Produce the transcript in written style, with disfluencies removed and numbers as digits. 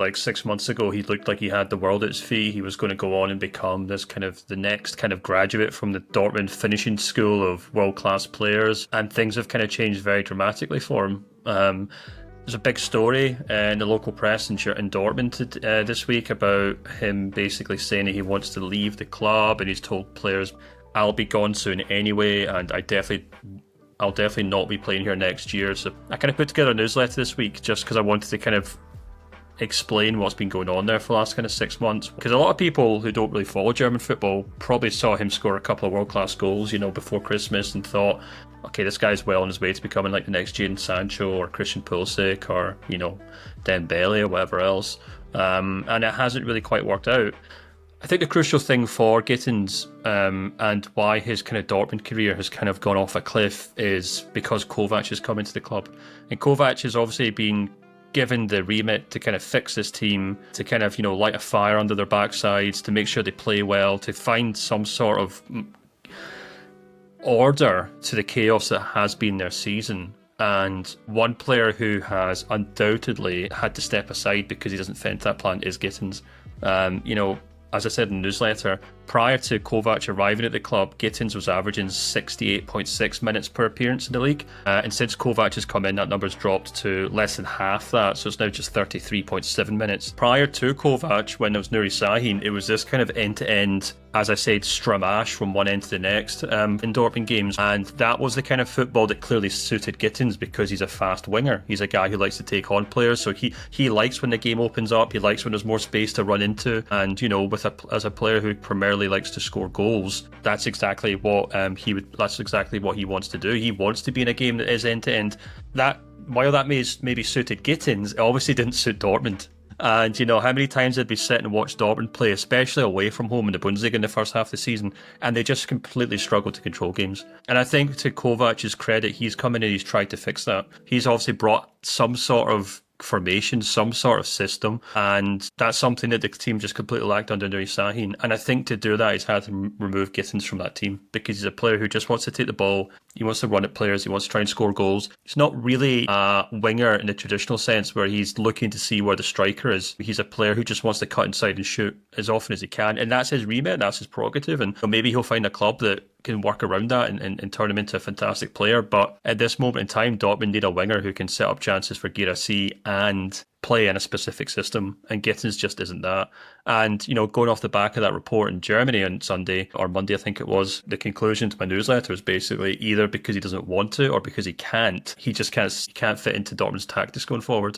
Like 6 months ago, he looked like he had the world at his feet. He was going to go on and become this kind of the next kind of graduate from the Dortmund finishing school of world-class players. And things have kind of changed very dramatically for him. There's a big story in the local press in Dortmund this week about him basically saying that he wants to leave the club, and he's told players, "I'll be gone soon anyway, and I'll definitely not be playing here next year." So I kind of put together a newsletter this week just because I wanted to kind of explain what's been going on there for the last kind of 6 months. Because a lot of people who don't really follow German football probably saw him score a couple of world-class goals, before Christmas and thought, okay, this guy's well on his way to becoming like the next Jadon Sancho or Christian Pulisic or, Dembele or whatever else. And it hasn't really quite worked out. I think the crucial thing for Gittens and why his kind of Dortmund career has kind of gone off a cliff is because Kovac has come into the club. And Kovac has obviously been given the remit to kind of fix this team, to kind of, light a fire under their backsides, to make sure they play well, to find some sort of order to the chaos that has been their season. And one player who has undoubtedly had to step aside because he doesn't fit into that plan is Gittens. As I said in the newsletter, prior to Kovac arriving at the club, Gittens was averaging 68.6 minutes per appearance in the league. And since Kovac has come in, that number's dropped to less than half that, so it's now just 33.7 minutes. Prior to Kovac, when there was Nuri Sahin, it was this kind of end-to-end, as I said, stramash from one end to the next in Dortmund games. And that was the kind of football that clearly suited Gittens because he's a fast winger. He's a guy who likes to take on players, so he likes when the game opens up, he likes when there's more space to run into. And, as a player who primarily likes to score goals, that's exactly what that's exactly what he wants to do. He wants to be in a game that is end to end. That, while that maybe suited Gittens, it obviously didn't suit Dortmund. And how many times they'd be sitting and watch Dortmund play, especially away from home in the Bundesliga in the first half of the season, and they just completely struggled to control games. And I think to Kovac's credit, he's come in and he's tried to fix that. He's obviously brought some sort of formation, some sort of system, and that's something that the team just completely lacked under Nuri Sahin. And I think to do that, he's had to remove Gittens from that team because he's a player who just wants to take the ball, he wants to run at players, he wants to try and score goals. He's not really a winger in the traditional sense where he's looking to see where the striker is. He's a player who just wants to cut inside and shoot as often as he can, and that's his remit, that's his prerogative, and maybe he'll find a club that can work around that and turn him into a fantastic player. But at this moment in time, Dortmund need a winger who can set up chances for Guirassy and play in a specific system, and Gittens just isn't that. And going off the back of that report in Germany on Sunday or Monday, I think it was, the conclusion to my newsletter is basically either because he doesn't want to or because he can't. He just can't fit into Dortmund's tactics going forward.